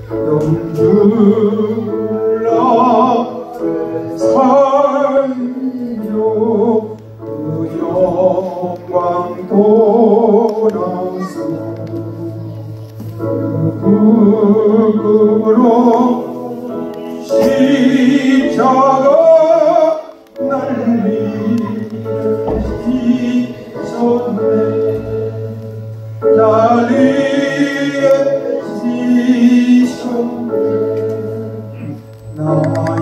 영불라 살며 그 영광 돌아서 그로 십자가 날리셨네 날리셨네 나의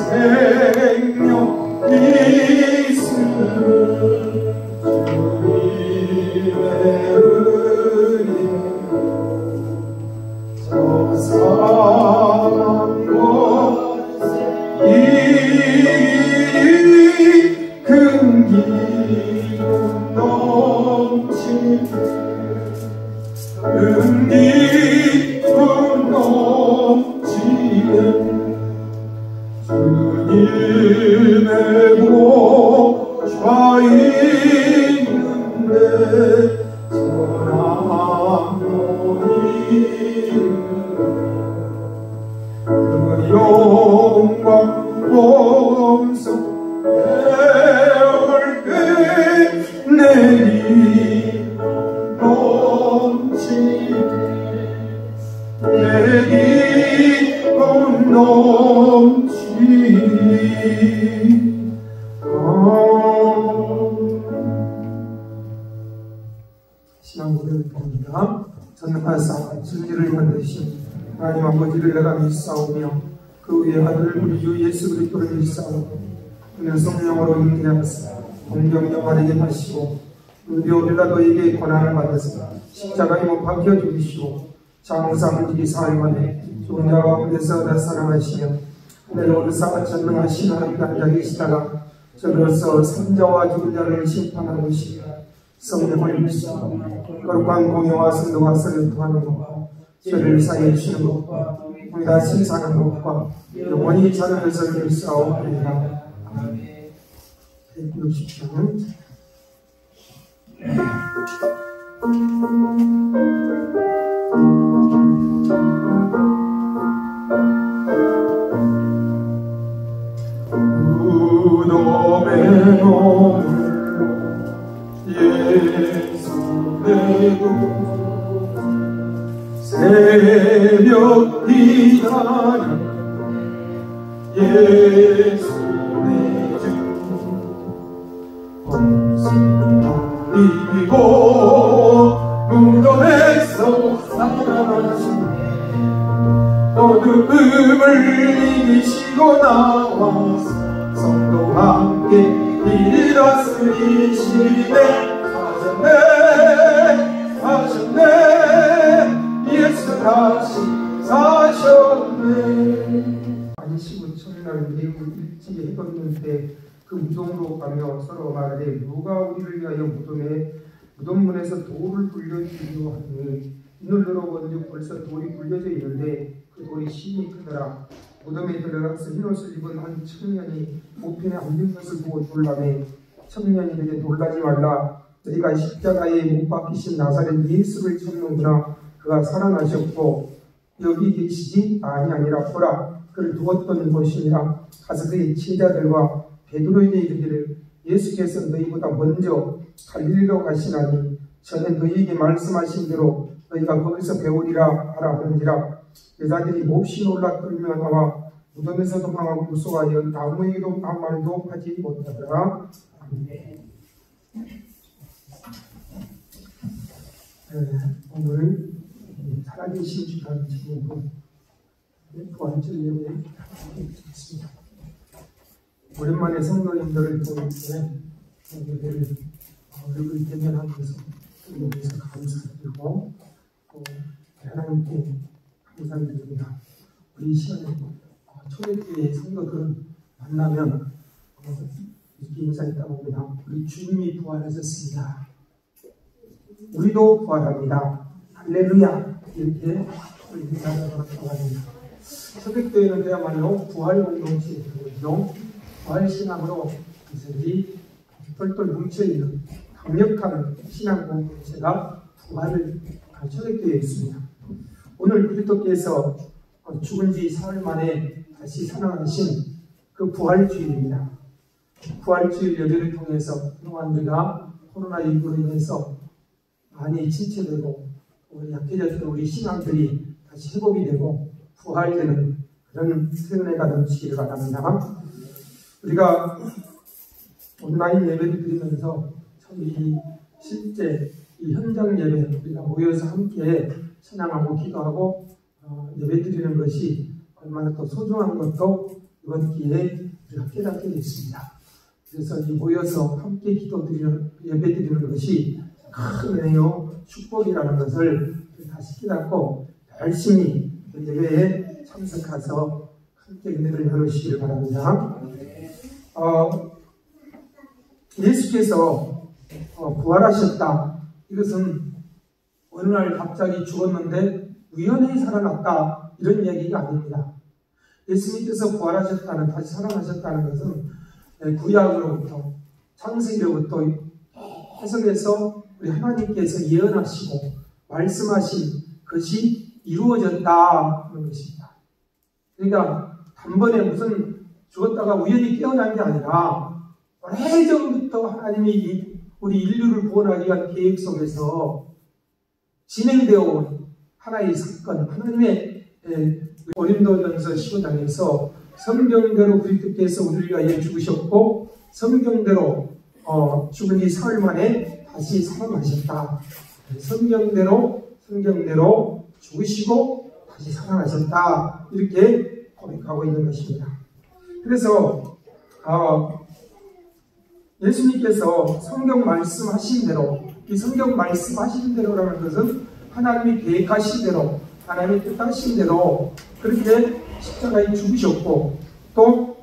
생명 있으면 주님의 은혜 저 사랑과 이 근기 넘치는 은기품 넘치는 주님의 보좌 있는데 전하노니 그 영광 범성 해올 때 내리 넘치니 신앙고백을 봅니다. 전능하사 진리를 만드신 하나님 아버지를 내가 믿사오며 그 위에 아들 우리 주 예수 그리스도를 믿사오고 그는 성령으로 잉태하사 공경 영화에게 하시고 의료 빌라도에게 권한을 받아서 십자가에 못 박혀 죽이시고 장사 문지기 사흘 만에 죽은 자 가운데서 나타나시며 하늘 오르사 전능하신 하나님 앉아 계시다가 저로서 산자와 죽은 자를 심판하시며 성령을 믿사오고 거룩한 공의와 성도가 서로 통하는 것과 죄를 사해 주시는 것과 우리 다시 사는 것과 영원히 사는 것을 믿사옵나이다. 아멘. 160장 무덤의 노물로 예수 내고 새벽 기다려 예수 내주 이고 무덤에서 살아나신 어둠을 이기시고 나와서 성도와 함께 일어서시네 하셨네 예수 다시 사셨네. 안식은 첫날 매우 일찍 해떴는데 그 무덤으로 가며 서로 말하되 누가 우리를 위하여 무덤문에서 돌을 굴려주려 하니 이늘로 먼저 벌써 돌이 굴려져 있는데 그 돌이 심히 크더라. 무덤에 들어가서 흰옷을 입은 한 청년이 모편에 앉은 것을 보고 놀라매 청년이 이르되 놀라지 말라. 너희가 십자가에 못 박히신 나사렛 예수를 찾는구나. 그가 살아나셨고 여기 계시지 아니라 보라 그를 두었던 곳이니라. 가서 그의 친자들과 베드로에게 이르기를 예수께서 너희보다 먼저 갈릴리로 가시나니 전에 너희에게 말씀하신 대로 너희가 거기서 배우리라 하라 하는지라. 여자들이 몹시 놀라 떨며 나와 무덤에서 도망하고 무서워하여 아무에게도 아무 말도 하지 못하더라. 아멘. 오늘 살아계신 주라는 제목으로 부활절 예배에 드리겠습니다. 오랜만에 성도님들을 통해 예배를 얼굴 대면하면서 위해서 감사드리고 또 하나님께 감사드립니다. 우리 시간에 초대교회 성도들을 만나면 이렇게 인사했다고 합니다. 우리 주님이 부활하셨습니다. 우리도 부활합니다. 할렐루야. 이렇게 인사를 하고 합니다. 초대교회는 그야말로 부활 공동체이고 부활신앙으로 이들이 똘똘 뭉쳐있는 강력한 신앙 공동체가 부활을 초대교회에 있습니다. 오늘 오늘 그리스도께서 죽은 지 사흘 만에 다시 살아나신 그 부활주일입니다. 부활주일 예배를 통해서 그동안 우리가 코로나19로 인해서 많이 침체되고 약해졌던 우리 신앙들이 다시 회복이 되고 부활되는 그런 새은혜가 넘치기를 바랍니다. 우리가 온라인 예배를 드리면서 참 이 실제 이 현장 예배 우리가 모여서 함께 찬양하고 기도하고 예배 드리는 것이 얼마나 또 소중한 것도 이번 기회에 우리가 깨닫게 됐습니다. 그래서 이 모여서 함께 예배 드리는 것이 큰 은혜요 축복이라는 것을 다시 깨닫고 열심히 예배에 참석해서 함께 은혜를 나누시기를 바랍니다. 예수께서 부활하셨다. 이것은 어느 날 갑자기 죽었는데 우연히 살아났다. 이런 이야기가 아닙니다. 예수님께서 부활하셨다는, 다시 살아나셨다는 것은 구약으로부터 창세기로부터 해석해서 우리 하나님께서 예언하시고 말씀하신 것이 이루어졌다는 것입니다. 그러니까 단번에 무슨 죽었다가 우연히 깨어난 게 아니라 오래전부터 하나님이 우리 인류를 구원하기 위한 계획 속에서 진행되어 온 하나의 사건, 하나님의 고린도전서 15장에서 성경대로 그리스도께서 우리를 위하여 죽으셨고 성경대로 죽은 지 사흘 만에 다시 살아나셨다. 성경대로 죽으시고 다시 살아나셨다. 이렇게 고백하고 있는 것입니다. 그래서 예수님께서 성경 말씀하신 대로, 이 성경 말씀하신 대로라는 것은 하나님이 계획하신 대로, 하나님이 뜻하신 대로 그렇게 십자가에 죽으셨고 또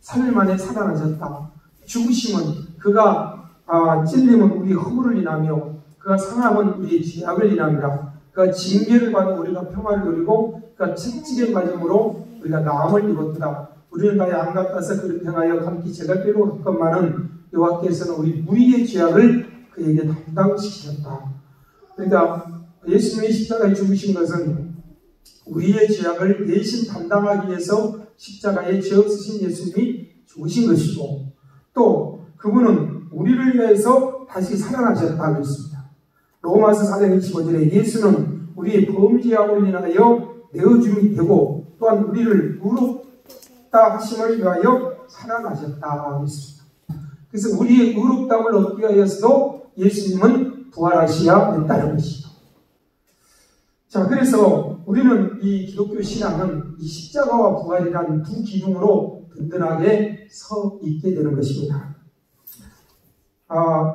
사흘 만에 살아나셨다. 죽으심은 그가 찔림은 우리 허물을 인하며 그가 상함은 우리의 죄악을 인합니다. 그가 징계를 받아 우리가 평화를 누리고 그가 채찍에 맞음으로 우리가 나음을 입었다. 우리는 다 양 같아서 그를 향하여 감기 제갈 필요 없건만은 여호와께서는 우리 무리의 죄악을 그에게 담당시키셨다. 그러니까 예수님이 십자가에 죽으신 것은 우리의 죄악을 대신 담당하기 위해서 십자가에 죄 없으신 예수님이 죽으신 것이고 또 그분은 우리를 위해서 다시 살아나셨다고 했습니다. 로마서 4장 25절에 예수는 우리의 범죄함을 인하여 내어줌이 되고 또한 우리를 의롭다 하심을 위하여 살아나셨다 했습니다. 그래서 우리의 의롭다함을 얻기 위해서도 예수님은 부활하셔야 했다는 것이죠. 자, 그래서 우리는 이 기독교 신앙은 이 십자가와 부활이라는 두 기둥으로 든든하게 서 있게 되는 것입니다.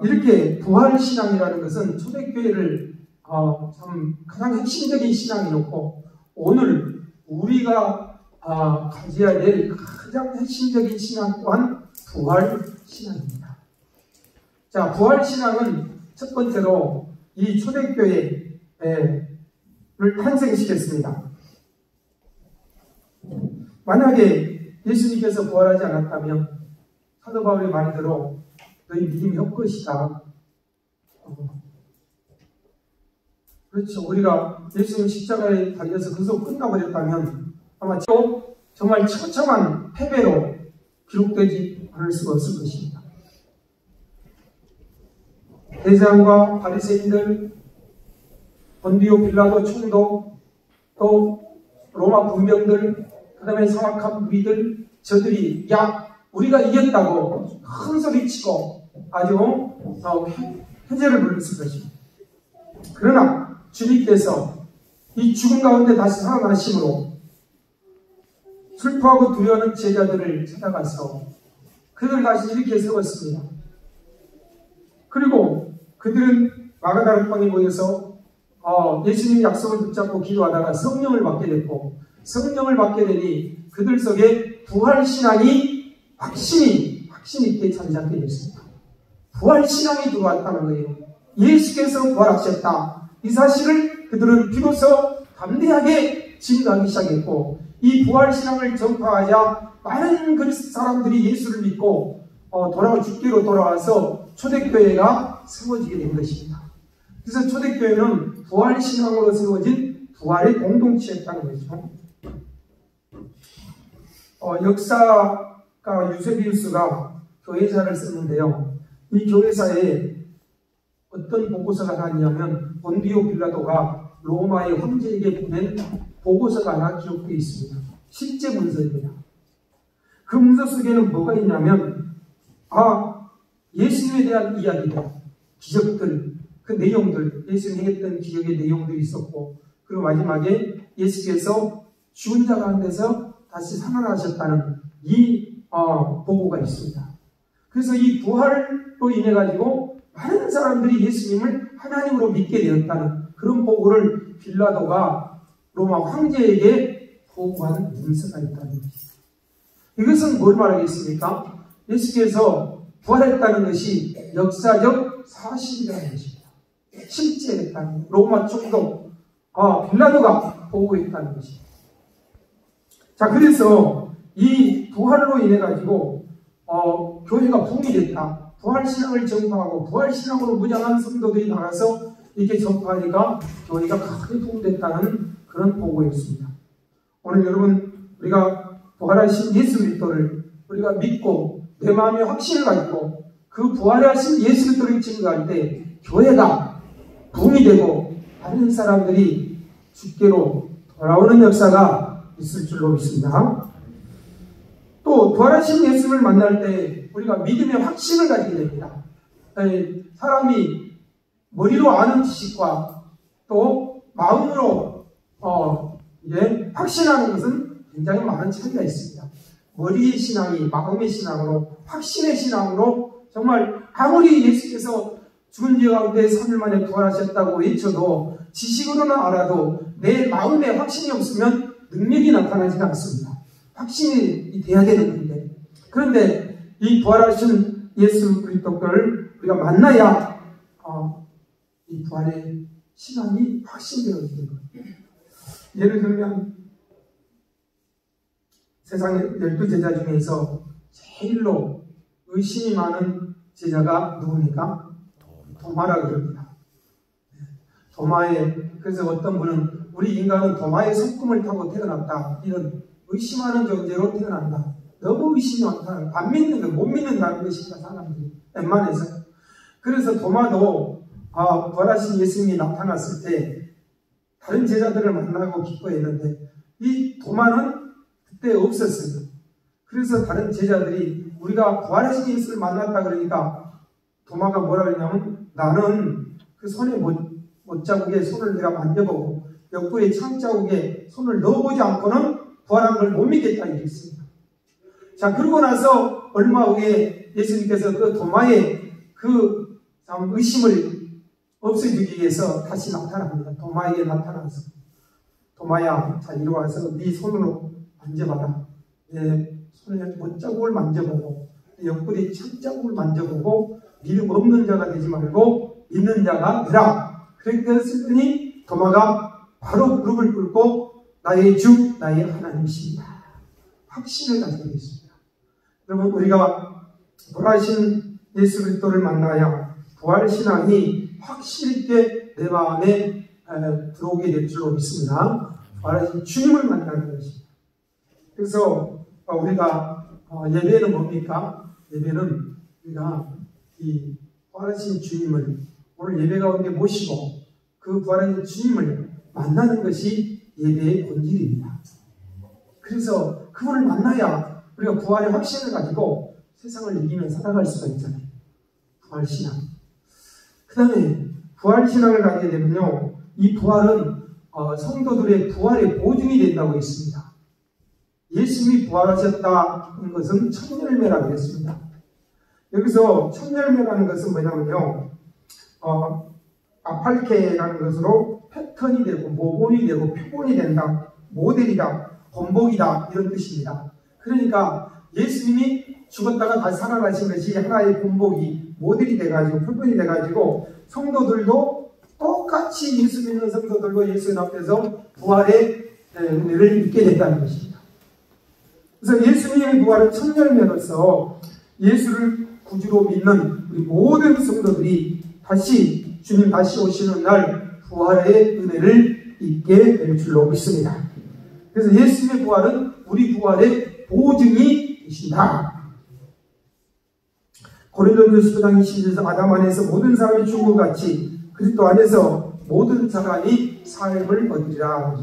이렇게 부활신앙이라는 것은 초대교회를 참 가장 핵심적인 신앙이었고 오늘 우리가 가져야 될 가장 핵심적인 신앙 또한 부활신앙입니다. 자, 부활신앙은 첫 번째로 이 초대교회를 탄생시켰습니다. 만약에 예수님께서 부활하지 않았다면 사도 바울의 말대로 너희 믿음이 헛것이다. 그렇죠. 우리가 예수님 십자가에 달려서 그것으로 끝나버렸다면 아마 또 정말 처참한 패배로 기록되지 않을 수가 없을 것입니다. 대제사장과 바리새인들, 본디오 빌라도 총독, 또 로마 군병들, 그 다음에 사악한 무리들, 저들이 우리가 이겼다고 큰 소리치고 아주 회제를 불렀을 것입니다. 그러나 주님께서 이 죽음 가운데 다시 살아나심으로 슬퍼하고 두려워하는 제자들을 찾아가서 그들을 다시 이렇게 세웠습니다. 그리고 그들은 마가다락방에 모여서 예수님의 약속을 붙잡고 기도하다가 성령을 받게 됐고 성령을 받게 되니 그들 속에 부활신앙이 확신 있게 자리 잡게 됐습니다. 부활신앙이 들어왔다는 거예요. 예수께서 부활하셨다. 이 사실을 그들은 비로소 담대하게 증거하기 시작했고 이 부활신앙을 전파하자 많은 그리스도 사람들이 예수를 믿고 죽기로 돌아와서 초대교회가 세워지게 된 것입니다. 그래서 초대교회는 부활신앙으로 세워진 부활의 공동체였다는 거죠. 역사가 유세비우스가 교회사를 썼는데요. 이 교회사에 어떤 보고서가 나왔냐면 본디오 빌라도가 로마의 황제에게 보낸 보고서가 하나 기록되어 있습니다. 실제 문서입니다. 그 문서 속에는 뭐가 있냐면 예수님에 대한 이야기들, 기적들, 그 내용들, 예수님이 했던 기적의 내용들이 있었고, 그리고 마지막에 예수께서 죽은 자 가운데서 다시 살아나셨다는 이 보고가 있습니다. 그래서 이 부활로 인해 가지고 많은 사람들이 예수님을 하나님으로 믿게 되었다는 그런 보고를 빌라도가 로마 황제에게 보고한 문서가 있다는 것입니다. 이것은 뭘 말하겠습니까? 예수께서 부활했다는 것이 역사적 사실이라는 것입니다. 실제 했다는 로마 총독 빌라도가 보고했다는 것입니다. 자, 그래서 이 부활로 인해 가지고 교회가 붐이 됐다. 부활신앙을 전파하고 부활신앙으로 무장한 성도들이 나가서 이렇게 전파하니까 교회가 크게 붐됐다는 그런 보고였습니다. 오늘 여러분, 우리가 부활하신 예수 그리스도를 우리가 믿고 내 마음에 확신을 갖고 그 부활하신 예수 그리스도를 증거할 때 교회가 붐이 되고 다른 사람들이 주께로 돌아오는 역사가 있을 줄로 믿습니다. 또 부활하신 예수를 만날 때 우리가 믿음의 확신을 가지게 됩니다. 사람이 머리로 아는 지식과 또 마음으로 확신하는 것은 굉장히 많은 차이가 있습니다. 머리의 신앙이 마음의 신앙으로, 확신의 신앙으로, 정말 아무리 예수께서 죽은 자 가운데 3일 만에 부활하셨다고 외쳐도 지식으로는 알아도 내 마음에 확신이 없으면 능력이 나타나지 않습니다. 확신이 돼야 되는 건데, 그런데 이 부활하신 예수 그리스도를 우리가 만나야 이 부활의 신앙이 확신되어지는 거예요. 예를 들면 세상의 12제자 중에서 제일로 의심이 많은 제자가 누굽니까? 도마라 그럽니다. 그래서 어떤 분은 우리 인간은 도마의 손금을 타고 태어났다, 이런 의심하는 존재로 태어난다. 너무 의심이 많다. 안 믿는 거, 못 믿는다는 것이다, 사람들이 웬만해서. 그래서 도마도 부활하신 예수님이 나타났을 때 다른 제자들을 만나고 기뻐했는데 이 도마는 그때 없었어요. 그래서 다른 제자들이 우리가 부활하신 예수를 만났다 그러니까 도마가 뭐라 그러냐면, 나는 그 손에 못자국에 손을 내가 만져보고 옆구리에 창자국에 손을 넣어보지 않고는 부활한 걸 못 믿겠다 이랬습니다. 자, 그러고 나서 얼마 후에 예수님께서 그 도마의 그 의심을 없애주기 위해서 다시 나타납니다. 도마에게 나타나서, 도마야, 자 이리 와서 네 손으로 만져봐라. 내 손에 못자국을 만져보고 내 옆구리 창자국을 만져보고 믿음 없는 자가 되지 말고 믿는 자가 되라. 그렇게 했더니 도마가 바로 무릎을 꿇고 나의 주, 나의 하나님이십니다. 확신을 가지고 있습니다. 여러분, 우리가 부활하신 예수 그리스도를 만나야 부활신앙이 확실 있게 내 마음에 들어오게 될 줄로 믿습니다. 부활하신 주님을 만나는 것입니다. 그래서 우리가 예배는 뭡니까? 예배는 우리가 이 부활하신 주님을 오늘 예배 가운데 모시고 그 부활하신 주님을 만나는 것이 예배의 본질입니다. 그래서 그분을 만나야 우리가 부활의 확신을 가지고 세상을 이기며 살아갈 수가 있잖아요. 부활신앙. 그 다음에 부활신앙을 가지게 되면요, 이 부활은 성도들의 부활의 보증이 된다고 했습니다. 예수님이 부활하셨다는 것은 첫 열매라고 했습니다. 여기서 첫 열매라는 것은 뭐냐면요, 아팔케라는 것으로 패턴이 되고 모본이 되고 표본이 된다, 모델이다, 본보기다, 이런 뜻입니다. 그러니까 예수님이 죽었다가 다시 살아나신 것이 하나의 본보기, 모델이 돼가지고 표본이 돼가지고 성도들도 똑같이 예수 믿는 성도들도 예수님 앞에서 부활의 은혜를 입게 된다는 것입니다. 그래서 예수님의 부활은 첫 열매로서 예수를 구주로 믿는 우리 모든 성도들이 다시 주님 다시 오시는 날 부활의 은혜를 입게 될 줄로 믿습니다. 그래서 예수님의 부활은 우리 부활의 보증이 되신다. 고린도전서 10장 22절에서 아담 안에서 모든 사람이 죽은 것 같이 그리스도 안에서 모든 사람이 삶을 얻으리라.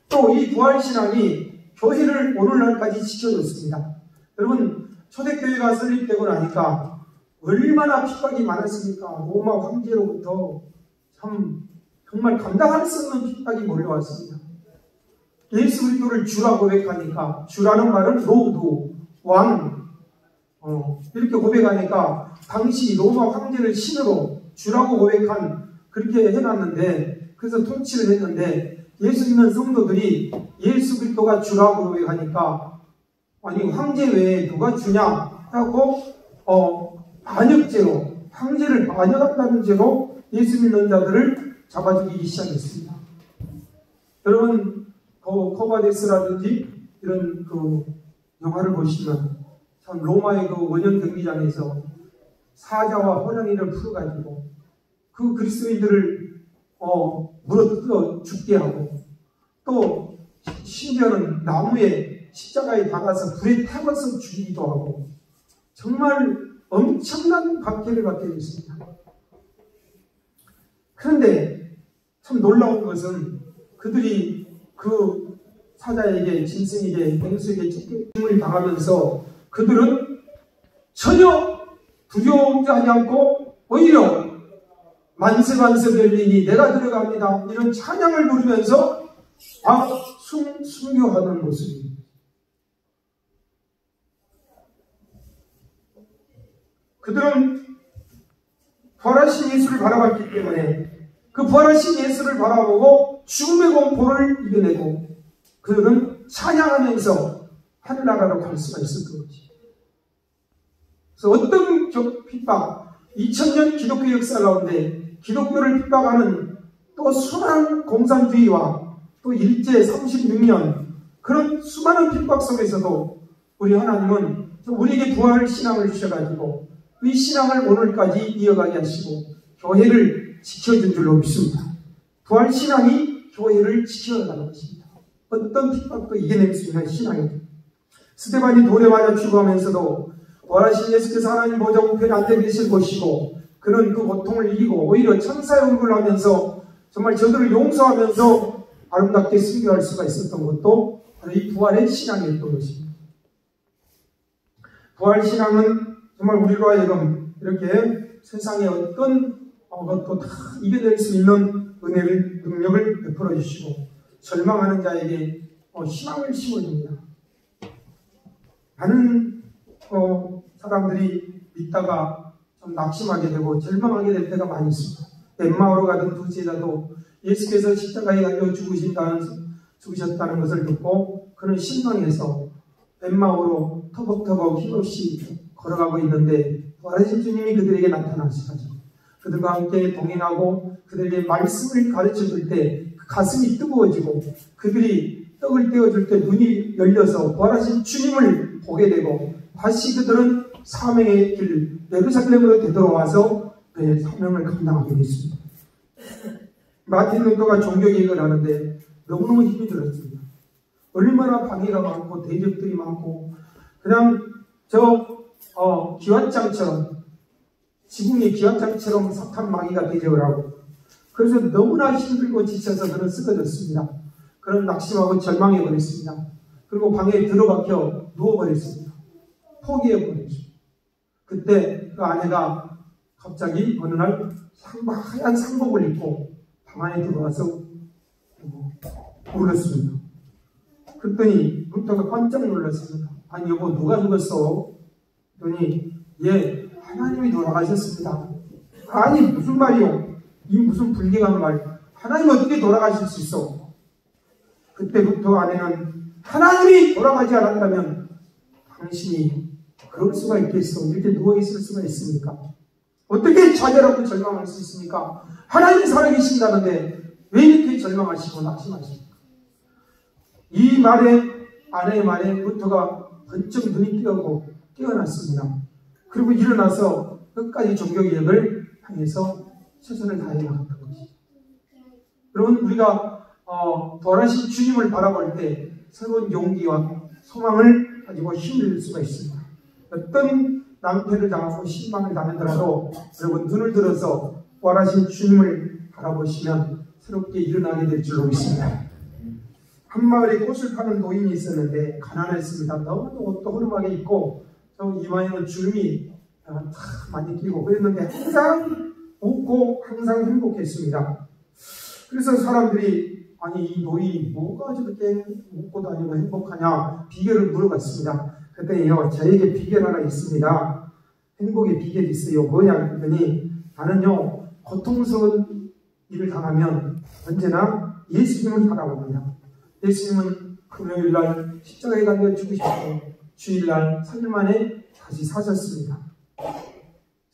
또 이 부활신앙이 교회를 오늘날까지 지켜줬습니다. 여러분, 초대교회가 설립되고 나니까 얼마나 핍박이 많았습니까? 로마 황제로부터 정말 감당할 수 없는 핍박이 몰려왔습니다. 예수 그리스도를 주라 고백하니까, 주라는 말은 로드, 왕, 이렇게 고백하니까 당시 로마 황제를 신으로 주라고 고백한, 그렇게 해놨는데, 그래서 통치를 했는데, 예수 믿는 성도들이 예수 그리스도가 주라고 고백하니까, 아니 황제 외에 누가 주냐 하고 반역죄로, 황제를 반역한다는 죄로 예수 믿는 자들을 잡아 죽이기 시작했습니다. 여러분, 코바데스라든지 이런 영화를 보시면 참 로마의 원형 경기장에서 사자와 호랑이를 풀어가지고 그 그리스도인들을 물어뜯어 죽게 하고, 또 심지어는 나무에 십자가에 박아서 불에 태워서 죽이기도 하고, 정말 엄청난 박해를 받게 됐습니다. 그런데 참 놀라운 것은 그들이 그 사자에게, 짐승에게, 맹수에게 쫓김을 당하면서 그들은 전혀 두려움도 하지 않고 오히려 만세만세 별리니 내가 들어갑니다, 이런 찬양을 부르면서 순교하는 모습입니다. 그들은 부활하신 예수를 바라봤기 때문에 그 부활하신 예수를 바라보고 죽음의 공포를 이겨내고 그들은 찬양하면서 하늘나라로 갈 수가 있었던 거지. 그래서 어떤 핍박, 2000년 기독교 역사 가운데 기독교를 핍박하는 또 수많은 공산주의와 또 일제 36년 그런 수많은 핍박 속에서도 우리 하나님은 우리에게 부활 신앙을 주셔가지고 이 신앙을 오늘까지 이어가게 하시고 교회를 지켜준 줄로 믿습니다. 부활 신앙이 교회를 지켜가는 것입니다. 어떤 핍박도 이겨낼 수 있는 신앙입니다. 스데반이 돌에 맞아 죽어가면서도 부활하신 예수께서 하나님 보좌 우편에 앉아 계실 것이고 그는 그 고통을 이기고 오히려 천사의 얼굴을 하면서 정말 저들을 용서하면서 아름답게 순교할 수가 있었던 것도 바로 이 부활의 신앙이었던 것입니다. 부활 신앙은 정말 우리로 하여금 이렇게 세상의 어떤 것도 다 이겨낼 수 있는 은혜를, 능력을 베풀어 주시고 절망하는 자에게 희망을 심어줍니다. 많은 사람들이 믿다가 좀 낙심하게 되고 절망하게 될 때가 많이 있습니다. 엠마오로 가던 두 제자도 예수께서 십자가에 달려 죽으셨다는 것을 듣고 그는 실망해서 엠마오로 터벅터벅 힘없이 걸어가고 있는데 부활하신 주님이 그들에게 나타나시가지고 그들과 함께 동행하고 그들에게 말씀을 가르쳐줄 때 가슴이 뜨거워지고 그들이 떡을 떼어줄 때 눈이 열려서 부활하신 주님을 보게 되고 다시 그들은 사명의 길 예루살렘으로 되돌아와서 사명을 감당하게 됐습니다. 마틴 루터가 종교개혁을 하는데 너무너무 힘이 들었습니다. 얼마나 방해가 많고 대적들이 많고 그냥 기완장처럼 지붕의 기완장처럼 사탄 마귀가 대적을 하고 그래서 너무나 힘들고 지쳐서 그는 쓰러졌습니다. 그는 낙심하고 절망해버렸습니다. 그리고 방에 들어박혀 누워버렸습니다. 포기해버렸습니다. 그때 그 아내가 갑자기 어느 날 하얀 상복을 입고 방 안에 들어와서 울었습니다. 그랬더니 루터가 깜짝 놀랐습니다. 아니 여보 누가 죽었어? 그랬더니 예 하나님이 돌아가셨습니다. 아니 무슨 말이요? 이 무슨 불경한 말. 하나님 어떻게 돌아가실 수 있어? 그때 루터 아내는 하나님이 돌아가지 않았다면 당신이 그럴 수가 있겠어? 이렇게 누워있을 수가 있습니까? 어떻게 좌절하고 절망할 수 있습니까? 하나님이 살아계신다는데 왜 이렇게 절망하시고 낙심하십니까? 이 말에 아내의 말에 루터가 번쩍 눈이 뜨고 깨어났습니다. 그리고 일어나서 끝까지 종교개혁을 향해서 최선을 다해 나갔던 것이죠. 여러분, 우리가 부활하신 주님을 바라볼 때 새로운 용기와 소망을 가지고 힘을 낼 수가 있습니다. 어떤 낭패를 당하고 실망을 당하더라도 여러분, 눈을 들어서 부활하신 주님을 바라보시면 새롭게 일어나게 될 줄로 믿습니다. 한 마을에 꽃을 파는 노인이 있었는데 가난했습니다. 너무 옷도 허름하게 입고 이마에는 주름이 다 많이 끼고 그랬는데 항상 웃고 항상 행복했습니다. 그래서 사람들이 아니 이 노인이 뭐가 저렇게 웃고 다니고 행복하냐 비결을 물어봤습니다. 그랬더니요, 저에게 비결 하나 있습니다. 행복의 비결이 있어요. 뭐냐 그랬더니 나는요 고통스러운 일을 당하면 언제나 예수님을 바라봅니다. 예수님은 금요일날 십자가에 달려 죽으셨고 주일날 3일 만에 다시 사셨습니다.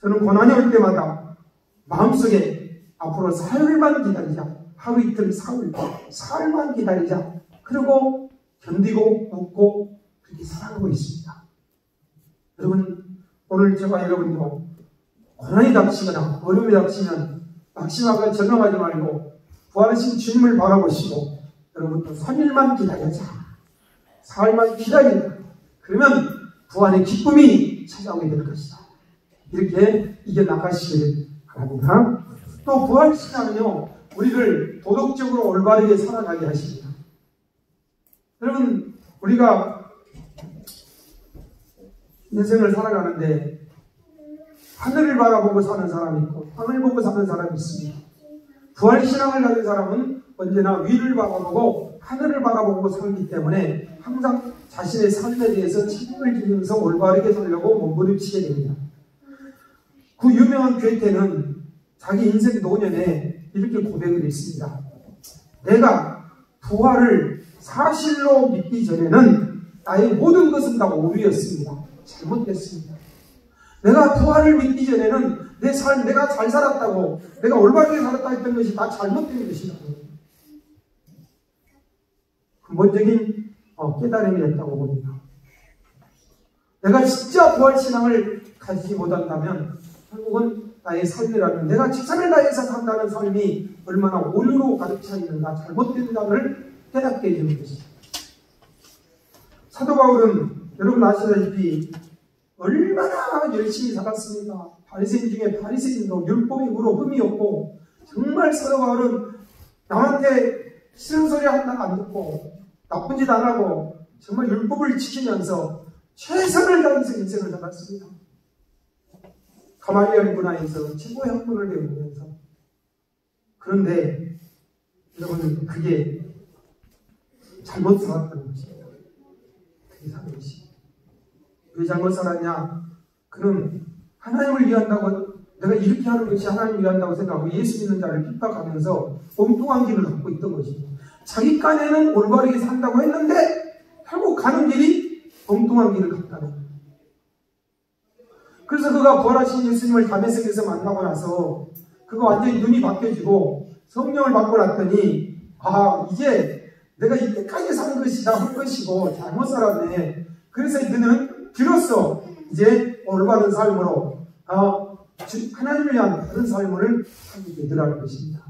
저는 고난이 올 때마다 마음속에 앞으로 사흘만 기다리자, 하루 이틀 사흘만 기다리자, 그리고 견디고 웃고 그렇게 살아가고 있습니다. 여러분, 오늘 저와 여러분도 고난이 닥치거나 어려움이 닥치면 낙심하거나 절망하지 말고 부활하신 주님을 바라보시고 여러분도 3일만 기다리자, 사흘만 기다리자. 그러면 부활의 기쁨이 찾아오게 될 것이다. 이렇게 이겨나가시길 바랍니다. 또 부활신앙은요, 우리를 도덕적으로 올바르게 살아가게 하십니다. 여러분, 우리가 인생을 살아가는데 하늘을 바라보고 사는 사람이 있고 땅을 보고 사는 사람이 있습니다. 부활신앙을 가진 사람은 언제나 위를 바라보고 하늘을 바라보고 살기 때문에 항상 자신의 삶에 대해서 책임을 지면서 올바르게 살려고 몸부림치게 됩니다. 그 유명한 괴테는 자기 인생 노년에 이렇게 고백을 했습니다. 내가 부활을 사실로 믿기 전에는 나의 모든 것은 다 오류였습니다. 잘못됐습니다. 내가 부활을 믿기 전에는 내 삶, 내가 잘 살았다고, 내가 올바르게 살았다 했던 것이 다 잘못된 것이라고. 근본적인 깨달음이었다고 봅니다. 내가 진짜 부활신앙을 가지지 못한다면 결국은 나의 삶이라는, 내가 최선을 다해서 산다는 삶이 얼마나 오류로 가득 차 있는가, 잘못된다를 깨닫게 해주는 것입니다. 사도 바울은 여러분 아시다시피 얼마나 열심히 살았습니까? 바리새인 중에 바리새인도 율법에 흠이 없고, 정말 사도 바울은 남한테 싫은 소리 하나 안 듣고 나쁜 짓 안 하고 정말 율법을 지키면서 최선을 다해서 인생을 살았습니다. 가말리엘 문화에서 최고의 학문을 배우면서. 그런데 여러분, 그게 잘못 살았다는 것입니다. 그게 사는 것이. 왜 잘못 살았냐? 그는 하나님을 위한다고, 내가 이렇게 하는 것이 하나님을 위한다고 생각하고 예수 믿는 자를 핍박하면서 엉뚱한 길을 갖고 있던 것입니다. 자기 깐에는 올바르게 산다고 했는데 결국 가는 길이 엉뚱한 길을 갔다는 거예요. 그래서 그가 부활하신 예수님을 다메섹에서 만나고 나서 그가 완전히 눈이 바뀌어지고 성령을 받고 났더니, 아, 이제 내가 이때까지 산 것이 다 한 것이고 잘못 살았네. 그래서 너는 비로소 이제 올바른 삶으로 하나님을 위한 다른 삶을 하게 되더라는 것입니다.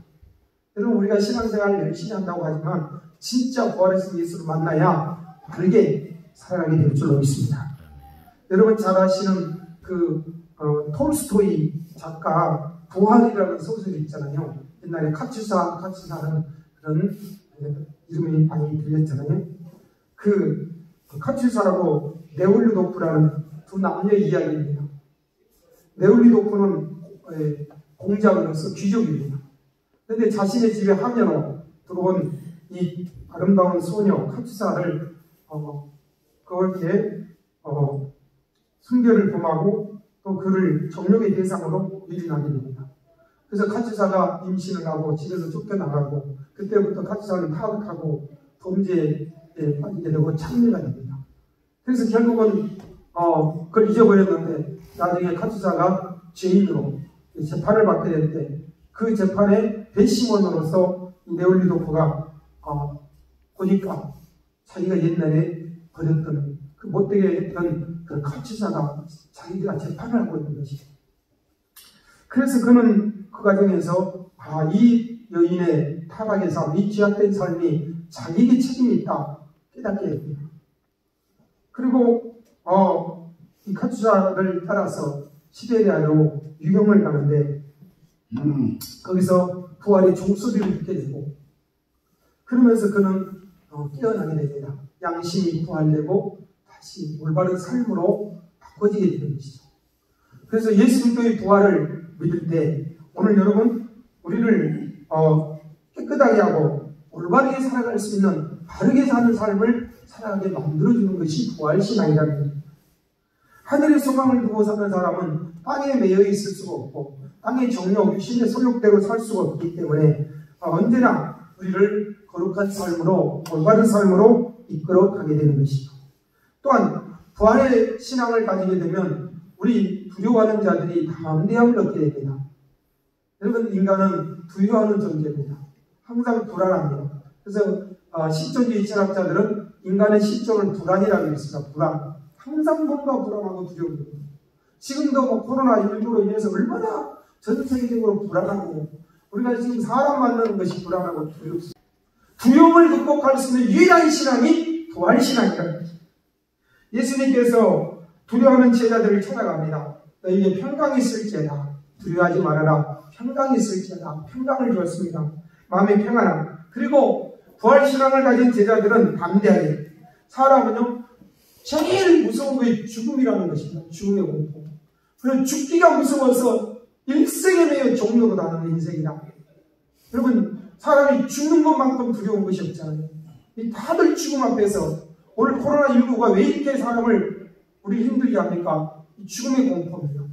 여러분, 우리가 신앙생활을 열심히 한다고 하지만 진짜 부활하신 예수를 만나야 다르게 살아가게 될 줄로 믿습니다. 여러분 잘 아시는 톨스토이 작가 부활이라는 소설이 있잖아요. 옛날에 카츄사라는 그런 이름이 많이 들렸잖아요. 그 카츄사라고 네올리도프라는 두 남녀 이야기입니다. 네올리도프는 공작으로서 귀족입니다. 그런데 자신의 집에 하면으로 들어온 이 아름다운 소녀 카츄사를 그렇게 순결을 범하고 또 그를 정욕의 대상으로 유인하게 됩니다. 그래서 카츄사가 임신을 하고 집에서 쫓겨나가고, 그때부터 카츄사는 타락하고 범죄에 빠지게 되고 창녀가 됩니다. 그래서 결국은 그걸 잊어버렸는데 나중에 카츄사가 죄인으로 재판을 받게 될 때 그 재판의 배심원으로서 네올리도프가 보니까 자기가 옛날에 버렸던 그 못되게 했던 그 카츄사가 자기가 재판을 하고 있는 것이죠. 그래서 그는 그 과정에서 이 여인의 타락의 삶, 이 죄악된 삶이 자기에게 책임이 있다 깨닫게 됩니다. 그리고 이 카투사를 따라서 시베리아로 유형을 가는데 거기서 부활의 종소리를 듣게 되고 그러면서 그는 깨어나게 됩니다. 양심이 부활되고 다시 올바른 삶으로 바꿔지게 되는 것이죠. 그래서 예수 그리스도의 부활을 믿을 때 오늘 여러분 우리를 깨끗하게 하고 올바르게 살아갈 수 있는 바르게 사는 삶을 살아가게 만들어주는 것이 부활신앙이라는 겁니다. 하늘의 소망을 두고 사는 사람은 땅에 매여 있을 수가 없고 땅의 정욕, 육신의 소욕대로 살 수가 없기 때문에 언제나 우리를 거룩한 삶으로 올바른 삶으로 이끌어 가게 되는 것이죠. 또한 부활의 신앙을 가지게 되면 우리 두려워하는 자들이 담대함을 얻게 됩니다. 여러분 인간은 두려워하는 존재입니다. 항상 불안합니다. 그래서 실존주의 철학자들은 인간의 실존을 불안이라고 했습니다. 불안. 항상 뭔가 불안하고 두려워합니다. 지금도 코로나19로 인해서 얼마나 전 세계적으로 불안하고 우리가 지금 사람 만나는 것이 불안하고 두렵습니다. 두려움을 극복할 수 있는 유일한 신앙이 부활신앙이라는 것입니다. 예수님께서 두려워하는 제자들을 찾아갑니다. 너희에게 평강이 있을지어다. 두려워하지 말아라. 평강이 있을지어다. 평강을 주었습니다. 마음의 평안함. 그리고 부활신앙을 가진 제자들은 담대하게 사람은요 제일 무서운 게 죽음이라는 것입니다. 죽음의 공포. 그리고 죽기가 무서워서 일생에 매여 종로로 다니는 인생이다. 여러분 사람이 죽는 것만큼 두려운 것이 없잖아요. 다들 죽음 앞에서 오늘 코로나19가 왜 이렇게 사람을 우리 힘들게 합니까? 죽음의 공포입니다.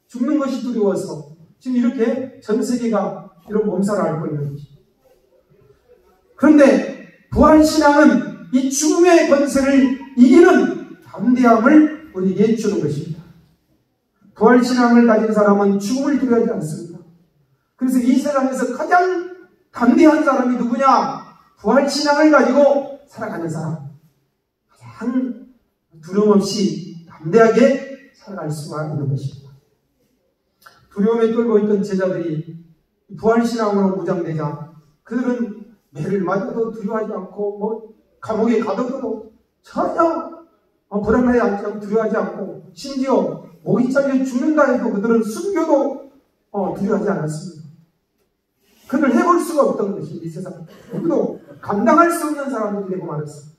죽는 것이 두려워서 지금 이렇게 전 세계가 이런 몸살을 앓고 있는 거죠. 그런데 부활신앙은 이 죽음의 권세를 이기는 담대함을 우리에게 주는 것입니다. 부활신앙을 가진 사람은 죽음을 두려워하지 않습니다. 그래서 이 세상에서 가장 담대한 사람이 누구냐? 부활신앙을 가지고 살아가는 사람. 가장 두려움 없이 담대하게 살아갈 수가 있는 것입니다. 두려움에 떨고 있던 제자들이 부활신앙으로 무장되자 그들은 매를 맞아도 두려워하지 않고 감옥에 가둬도 전혀 불안하지 않고 두려워하지 않고 심지어 목이 잘려 죽는다 해도 그들은 순교도 두려워하지 않았습니다. 그걸 해볼 수가 없던 것이 이 세상 누구도 감당할 수 없는 사람들이 되고 말았습니다.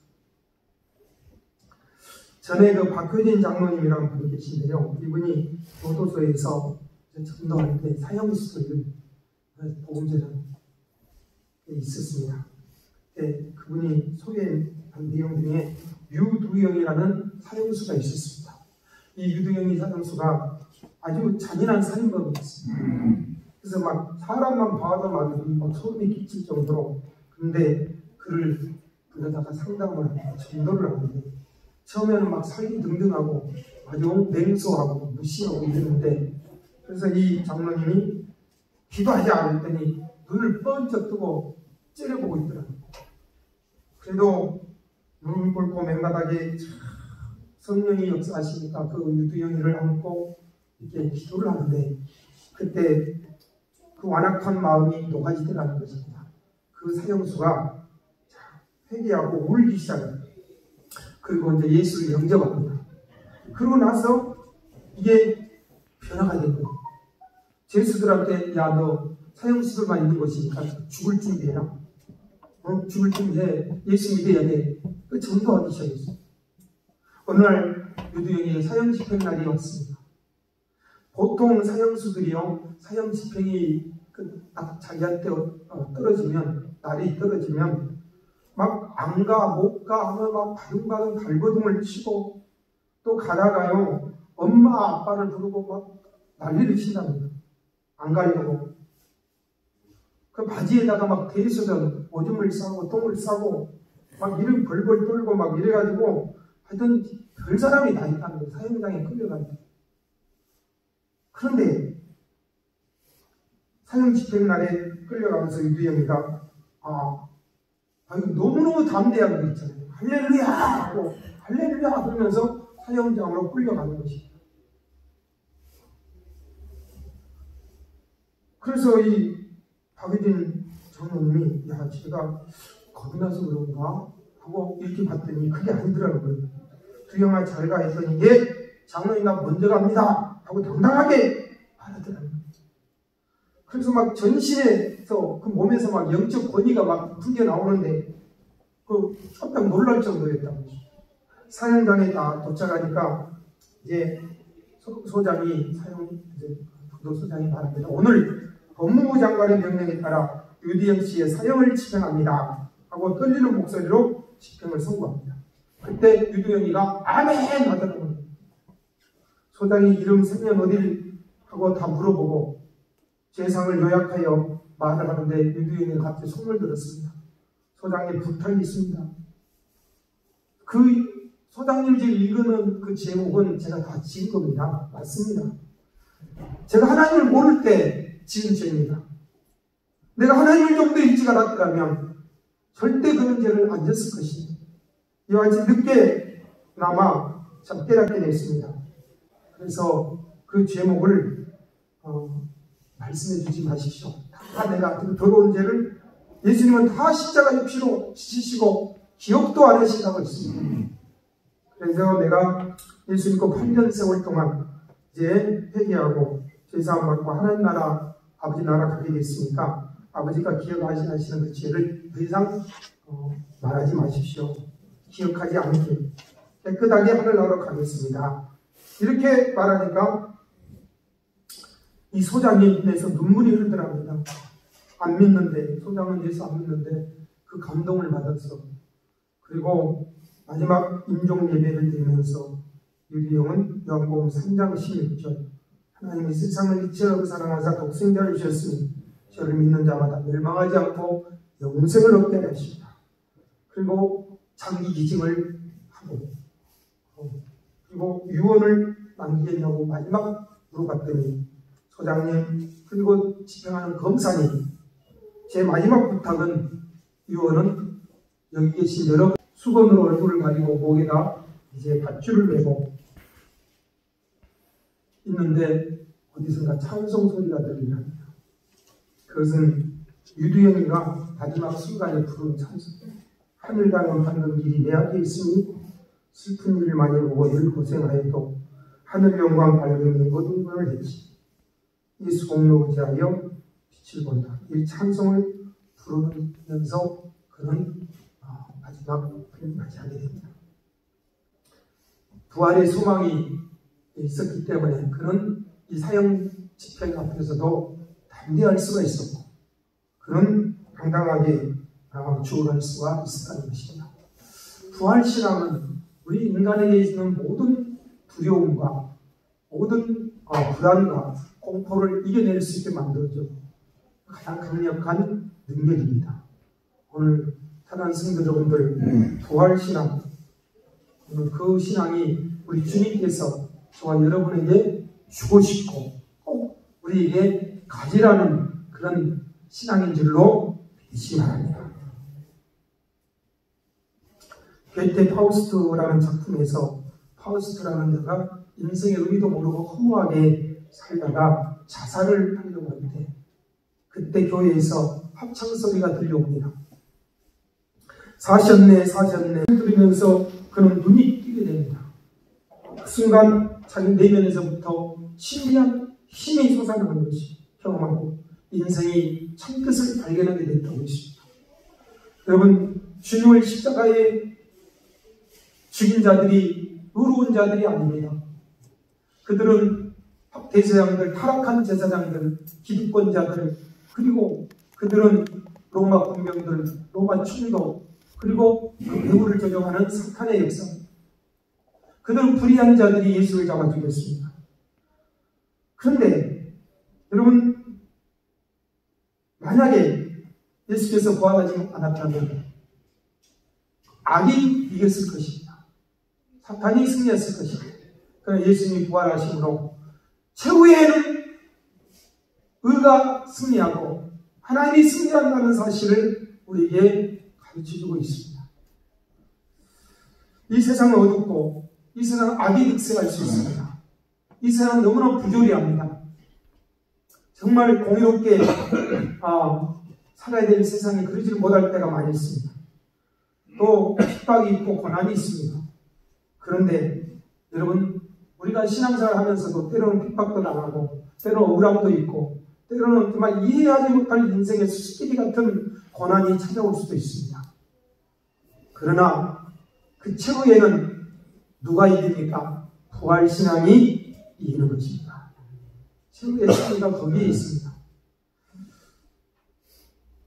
전에 그 박효진 장로님이라는 분이 계신데요. 이분이 교도소에서 전도할 때 사형수를 복음제를 있었습니다. 그분이 소개한 내용 중에 유두영이라는 사형수가 있었습니다. 이 유두영이 사형수가 아주 잔인한 살인범이었습니다. 그래서 막 사람만 봐도 막 소름이 끼칠 정도로 근데 그를 불러다가 상담을 하고 전도를 하는데 처음에는 막 설기등등하고 아주 냉소하고 무시하고 이러는데 그래서 이 장로님이 기도하지 않았더니 눈을 번쩍 뜨고 째려보고 있더라고요. 그래도 눈을 꿇고 맨바닥에 성령이 역사하시니까 그 유두영이를 안고 이렇게 기도를 하는데 그때 그 완악한 마음이 녹아지더라는 것입니다. 그 사형수가 회개하고 울기 시작합니다. 그리고 이제 예수를 영접합니다. 그러고 나서 이게 변화가 된 거예요. 제수들한테 야 너 사형수들만 있는 곳이니까 죽을 준비해라. 죽을 준비해. 예수 믿어야 돼. 그 전도하기 시작했어요. 어느 날 유두영이 사형 집행 날이 왔습니다. 보통 사형수들이요 사형 집행이 딱 자기한테 떨어지면 날이 떨어지면 막 안 가, 못 가 하면 막 바둥바둥 발버둥을 치고 또 가다가요 엄마 아빠를 부르고 막 난리를 친답니다. 안 가려고. 그 바지에다가 막 대수전 오줌을 싸고 똥을 싸고 막 이를 벌벌 떨고 막 이래가지고 하여튼 별 사람이 다 있다는 거예요. 사형장에 끌려가니까. 그런데 사형 집행 날에 끌려가면서 유두영이가 이거 너무너무 담대한 거 있잖아요. 할렐루야 하고 할렐루야 하면서 사형장으로 끌려가는 것입니다. 그래서 이 박유진 장로님이 야 제가 겁이 나서 그런가 하고 이렇게 봤더니 그게 아니더라고요. 두영아 잘 가 했더니 예 장로님 나 먼저 갑니다 하고 당당하게 말하더라고요. 그래서 막 전신에서 그 몸에서 막 영적 권위가 막 풍겨 나오는데 그 깜짝 놀랄 정도였다고. 사형장에 다 도착하니까 이제 소장이 부도소장이 말합니다. 오늘 법무부 장관의 명령에 따라 유디영 씨의 사형을 집행합니다 하고 떨리는 목소리로 집행을 선고합니다. 그때 유디영이가 아멘 하더라고요. 소장이 이름 생년 어딜 하고 다 물어보고 죄상을 요약하여 말을 하는데 유디영이가 갑자기 손을 들었습니다. 소장님 부탁이 있습니다. 그 소장님 지금 읽는 그 제목은 제가 다 지은 겁니다. 맞습니다. 제가 하나님을 모를 때 지은 죄입니다. 내가 하나님을 좀 더 일찍 알았더라면 절대 그런 죄를 안 졌을 것입니다. 이와 같이 늦게나마 참 깨닫게 됐습니다. 그래서 그 제목을 말씀해 주지 마십시오. 다 내가 더러운 죄를 예수님은 다 십자가 피로 지시고 기억도 안 하신다고 했습니다. 그래서 내가 예수 믿고 8년 세월 동안 이제 회개하고 죄사함 받고 하나님 나라 아버지 나라 가게 됐으니까 아버지가 기억하시는 그 죄를 더 이상 말하지 마십시오. 기억하지 않게 깨끗하게 하늘나라로 가겠습니다. 이렇게 말하니까 이 소장의 눈에서 눈물이 흐르더랍니다. 안 믿는데 소장은 예수 안 믿는데 그 감동을 받아서 그리고 마지막 임종 예배를 드리면서 유리형은 요한복음 3장 16절 하나님이 세상을 이처럼 사랑하사 독생자를 주셨으니 저를 믿는 자마다 멸망하지 않고 영생을 얻게 하십니다. 그리고 장기 기증을 하고 그리고 유언을 남기겠냐고 마지막 물어봤더니 소장님 그리고 집행하는 검사님 제 마지막 부탁은 유언은 여기 계신 여러분 수건으로 얼굴을 가리고 목에다 이제 밧줄을 매고 있는데 어디선가 찬송 소리가 들리려 합니다. 그것은 유두영이가 마지막 순간에 부른 찬송. 하늘 가는 하늘 길이 내 앞에 있으니 슬픈 일을 많이 보고 늘 고생하여도 하늘 영광 밝음이 어두운 것을 했지. 예수 공로 의지하여 빛을 본다. 이 찬송을 부르면서 그는 마지막을 맞이하게 됩니다. 부활의 소망이 있었기 때문에 그는 이 사형 집행 앞에서도 담대할 수가 있었고 그는 당당하게 죽어갈 수가 있었다는 것입니다. 부활신앙은 우리 인간에게 있는 모든 두려움과 모든 불안과 공포를 이겨낼 수 있게 만들어줘 가장 강력한 능력입니다. 오늘 사랑하는 성도 여러분들 부활신앙 오늘 그 신앙이 우리 주님께서 저와 여러분에게 주고 싶고 꼭 우리에게 가지라는 그런 신앙인 줄로 믿으시기 바랍니다. 괴테 파우스트라는 작품에서 파우스트라는 자가 인생의 의미도 모르고 허무하게 살다가 자살을 하려고 하는데 그때 교회에서 합창소리가 들려옵니다. 사셨네 사셨네 들으면서 그는 눈이 뜨게 됩니다. 그 순간 자기 내면에서부터 신비한 힘이 솟아나는 것이 경험하고 인생의 참뜻을 발견하게 됐다고 했습니다. 여러분 주님을 십자가에 죽인 자들이 의로운 자들이 아닙니다. 그들은 대제사장들, 타락한 제사장들, 기득권자들 그리고 그들은 로마 군병들, 로마 총독 그리고 그 배후를 조종하는 사탄의 역사 그들은 불의한 자들이 예수를 잡아 죽였습니다. 그런데 여러분 만약에 예수께서 부활하지 않았다면 악이 이겼을 것입니다. 사탄이 승리했을 것입니다. 그러나 예수님이 부활하심으로 최후에는 의가 승리하고 하나님이 승리한다는 사실을 우리에게 가르쳐주고 있습니다. 이 세상은 어둡고 이 세상은 악이 득세할 수 있습니다. 이 세상은 너무나 부조리합니다. 정말 공의롭게 살아야 될 세상에 그러지 못할 때가 많이 있습니다. 또 핍박이 있고 고난이 있습니다. 그런데 여러분, 우리가 신앙생활 하면서도 때로는 핍박도 당하고 때로는 억울함도 있고 때로는 정말 이해하지 못할 인생의 수수께끼 같은 고난이 찾아올 수도 있습니다. 그러나 그 최후에는 누가 이깁니까? 부활신앙이 이기는 것입니다. 최후의 승리가 거기에 있습니다.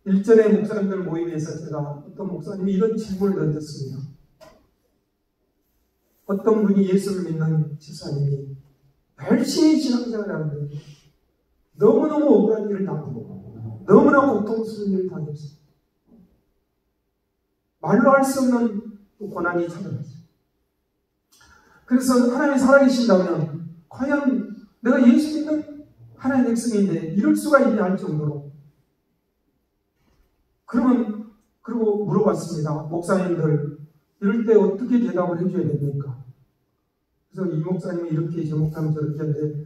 일전에 목사님들 모임에서 제가 어떤 목사님이 이런 질문을 던졌습니다. 어떤 분이 예수를 믿는 집사님이 열심히 신앙생활을 하는데 너무너무 억울한 일을 당하고 너무너무 고통스러운 일을 당했어요. 말로 할 수 없는 고난이 찾아왔어요. 그래서 하나님이 살아계신다면 과연 내가 예수 믿는 하나님의 백성인데 이럴 수가 있냐 할 정도로, 그리고 물어봤습니다. 목사님들 이럴 때 어떻게 대답을 해줘야 됩니까? 그래서 이 목사님이 이렇게, 저 목사님 저렇게 하는데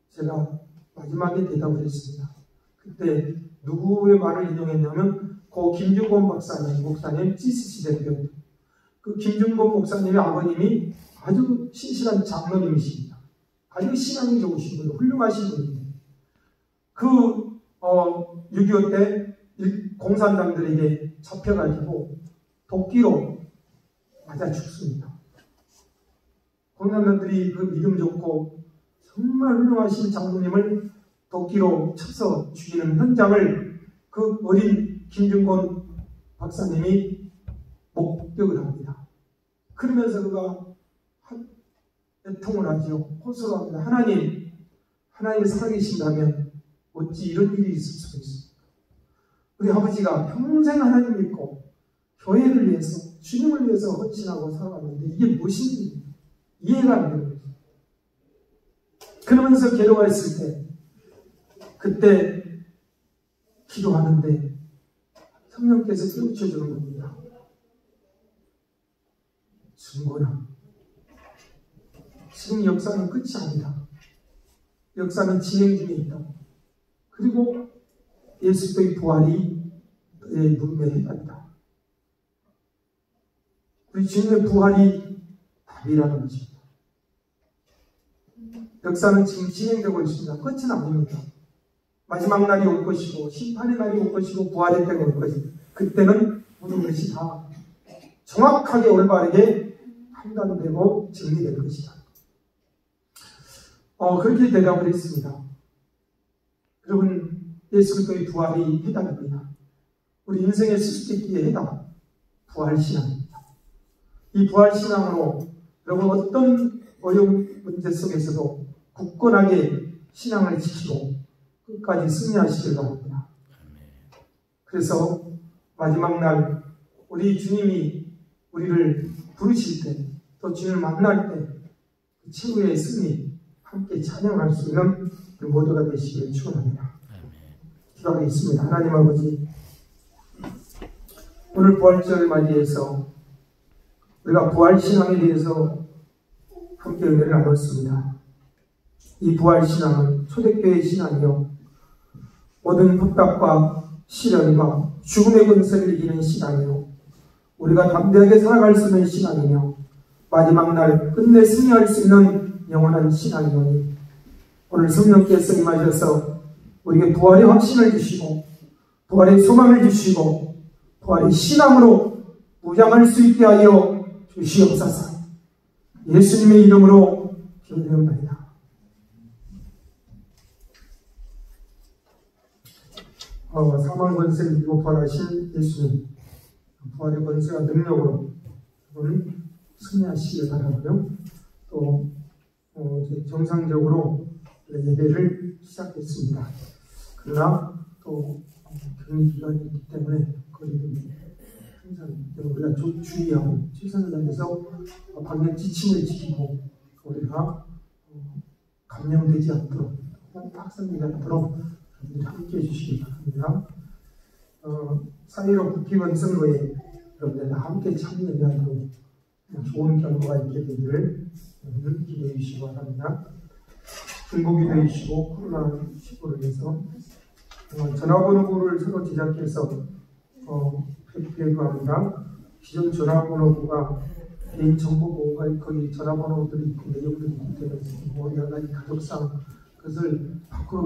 제가 마지막에 대답을 했습니다. 그때 누구의 말을 인용했냐면 고 김중곤 박사님, 목사님 찌스시대교, 그 김중곤 목사님의 아버님이 아주 신실한 장로님이십니다. 아주 신앙이 좋으신 분, 훌륭하신 분인데 그 6.25 때 공산당들에게 잡혀가지고 도끼로 맞아 죽습니다. 공산당들이 그 믿음 좋고 정말 훌륭하신 장로님을 도끼로 쳐서 죽이는 현장을 그 어린 김중곤 박사님이 목격을 합니다. 그러면서 그가 애통을 하죠. 호소를 합니다. 하나님이 살아계신다면 어찌 이런 일이 있을 수가 있습니까? 우리 아버지가 평생 하나님 믿고 교회를 위해서, 주님을 위해서 헌신하고 살아왔는데 이게 무엇인 일입니까? 이해가 안 되는 거죠. 그러면서 괴로워했을 때, 그때 기도하는데 성령께서 깨우쳐주는 겁니다. 중고나 지금 역사는 끝이 아니다. 역사는 진행 중에 있다. 그리고 예수의 부활이 너의 문명의 해답이다. 우리 주님의 부활이 답이라는 것입니다. 역사는 지금 진행되고 있습니다. 끝은 아닙니다. 마지막 날이 올 것이고 심판의 날이 올 것이고 부활의 때가 올 것이고 그때는 모든 것이 다 정확하게 올바르게 판단되고 정리될 것이다. 그렇게 대답을 했습니다. 여러분, 예수 그리스도의 부활이 해답입니다. 우리 인생의 수수께끼의 해답, 부활신앙입니다. 이 부활신앙으로 여러분 어떤 어려운 문제 속에서도 굳건하게 신앙을 지키고 끝까지 승리하시길 바랍니다. 그래서 마지막 날 우리 주님이 우리를 부르실 때, 또 주님을 만날 때 그 최후의 승리 함께 찬양할 수 있는 우리 모두가 되시기를 축원합니다. 기도하겠습니다. 하나님 아버지, 오늘 부활절을 맞이해서 우리가 부활신앙에 대해서 함께 은혜를 나눴습니다. 이 부활신앙은 초대교회의 신앙이요, 모든 핍박과 시련과 죽음의 권세를 이기는 신앙이요, 우리가 담대하게 살아갈 수 있는 신앙이며 마지막 날 끝내 승리할 수 있는 영원한 신앙이오니 오늘 성령께서 임하셔서 우리에게 부활의 확신을 주시고 부활의 소망을 주시고 부활의 신앙으로 무장할 수 있게 하여 주시옵소서. 예수님의 이름으로 기도드립니다. 사망 권세를 이기고 부활하신 예수님, 부활의 권세와 능력으로 오늘 승리하시길 바라고요. 또 정상적으로 예배를 시작했습니다. 그러나 또 격리 기간이 있기 때문에 거리를 항상 우리가 주의하고 최선을 다해서 방역 지침을 지키고 우리가 감염되지 않도록, 확산되지 않도록 함께 해주시기 바랍니다. 4.15 국회의원 선거에 여러분들 함께 참여하도록 좋은 결과가 있게 되기를 기대해 주시기 바랍니다. 중복이 되시고 코로나19로 인해서 전화번호부를 새로 제작해서 배부합니다. 기존 전화번호부가 개인정보보호가 거기 전화번호들이 있고 내용들이 있기 때문에 여러 가지 가족상 그것을 밖으로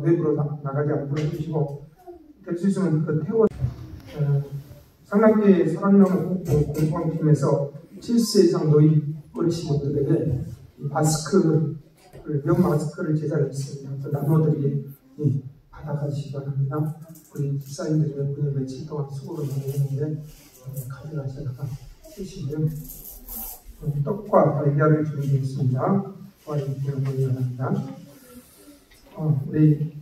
외부로 나가지 않도록 해주시고, 될 수 있으면 그 태워 상남교회 사랑나무 공방팀에서 7세 이상 노인 어르신분들에게 마스크를 명 마스크를 제작했습니다. 그 나눠드리게 받아가시기 바랍니다. 우리 집사님들이 몇 분이 며칠 동안 수고를 많이 했는데 가져가셔서 쓰시면 떡과 달걀을 준비했습니다. 와인 기념을 원합니다. 우리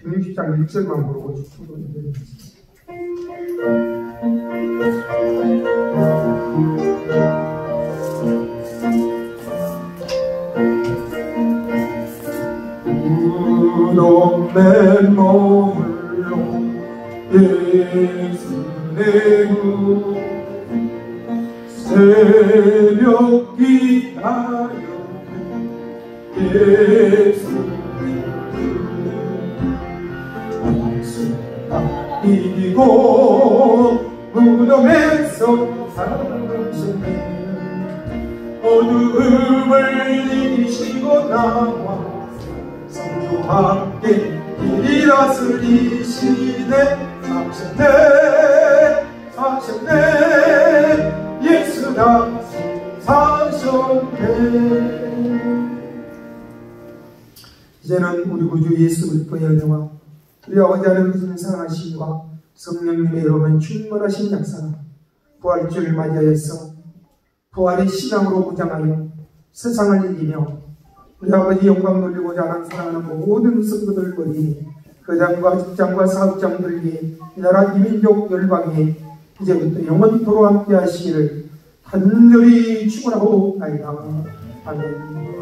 160장 1절만 부르고 축복을 드리겠습니다. 무덤 머물러 예수 내고 새벽 기다려 예수 이기고 무덤에서 살아오시네 어두움을 이기시고 나와 성도 함께 길이라 쓰리시네 사셨네 예수 다시 사셨네. 이제는 우리 구주 예수 그리스도의 은혜와 우리 아버지 하나님의 사랑하심과 성령님의 이름은 충만하신 약사가 부활주를 맞이하여서 부활의 신앙으로 무장하여 세상을 이기며 우리 아버지 영광 돌리고자 하는 사랑하는 모든 성도들 머리 거장과 직장과 사업장들 위해 이 나라 이민족 열방에 이제부터 영원토록 함께 하시기를 간절히 축원하고 나이다. 아멘.